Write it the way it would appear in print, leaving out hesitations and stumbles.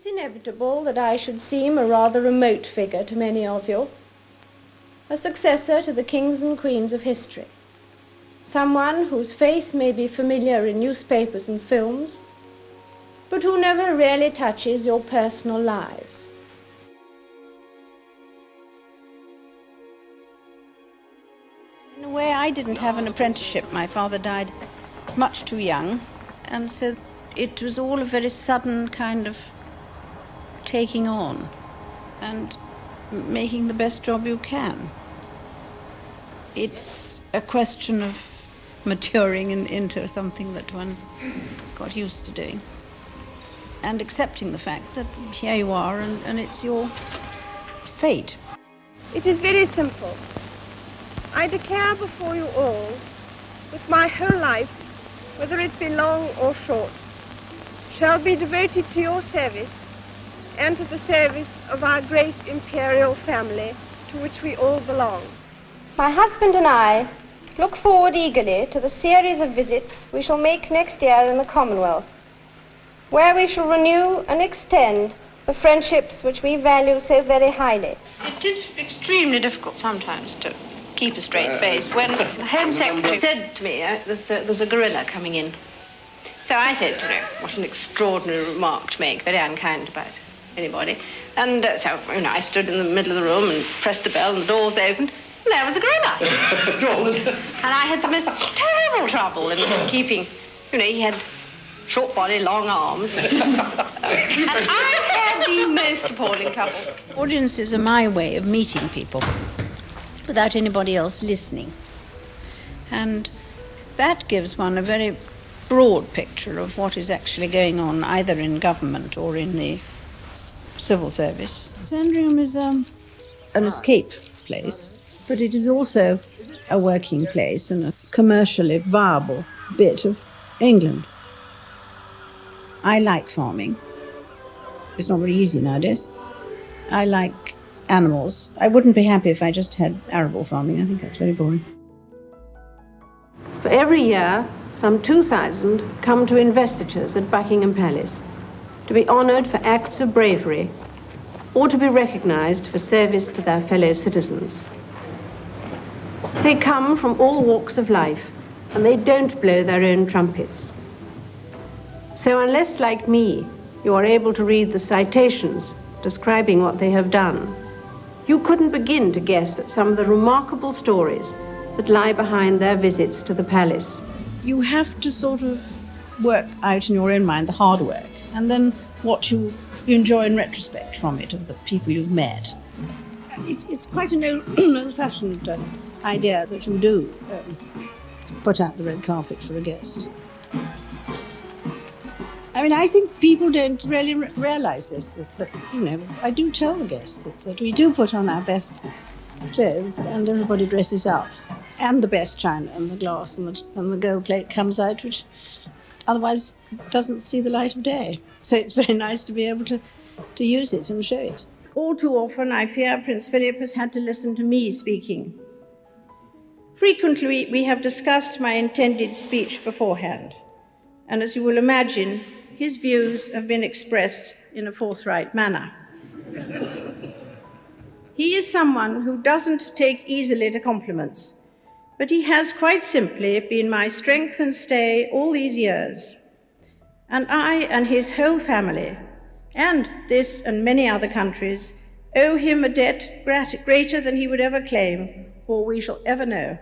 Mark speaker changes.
Speaker 1: It's inevitable that I should seem a rather remote figure to many of you, a successor to the kings and queens of history, someone whose face may be familiar in newspapers and films, but who never really touches your personal lives.
Speaker 2: In a way, I didn't have an apprenticeship. My father died much too young, and so it was all a very sudden kind of taking on and making the best job you can. It's a question of maturing into something that one's got used to doing and accepting the fact that here you are and it's your fate.
Speaker 1: It is very simple. I declare before you all that my whole life, whether it be long or short, shall be devoted to your service and to the service of our great imperial family to which we all belong. My husband and I look forward eagerly to the series of visits we shall make next year in the Commonwealth, where we shall renew and extend the friendships which we value so very highly.
Speaker 3: It is extremely difficult sometimes to keep a straight face. When the Home Secretary said to me, there's a gorilla coming in. So I said, what an extraordinary remark to make, very unkind about anybody. And so, I stood in the middle of the room and pressed the bell and the doors opened, and there was a gorilla. And I had the most terrible trouble in keeping, he had short body, long arms. And I had the most appalling trouble.
Speaker 2: Audiences are my way of meeting people without anybody else listening. And that gives one a very broad picture of what is actually going on either in government or in the civil service. Sandringham is an escape place, but it is also a working place and a commercially viable bit of England. I like farming. It's not very easy nowadays. I like animals. I wouldn't be happy if I just had arable farming. I think that's very boring.
Speaker 1: For every year, some 2,000 come to investitures at Buckingham Palace to be honoured for acts of bravery or to be recognised for service to their fellow citizens. They come from all walks of life and they don't blow their own trumpets. So unless, like me, you are able to read the citations describing what they have done, you couldn't begin to guess at some of the remarkable stories that lie behind their visits to the palace.
Speaker 2: You have to sort of work out in your own mind the hard work and then what you enjoy in retrospect from it, of the people you've met. It's quite an old-fashioned idea that you do put out the red carpet for a guest. I think people don't really realise this, that I do tell the guests that we do put on our best clothes and everybody dresses up. And the best china and the glass and the gold plate comes out, which otherwise doesn't see the light of day. So it's very nice to be able to use it and show it. All too often, I fear Prince Philip has had to listen to me speaking. Frequently, we have discussed my intended speech beforehand, and as you will imagine, his views have been expressed in a forthright manner. He is someone who doesn't take easily to compliments, but he has quite simply been my strength and stay all these years. And I and his whole family, and this and many other countries, owe him a debt greater than he would ever claim or we shall ever know.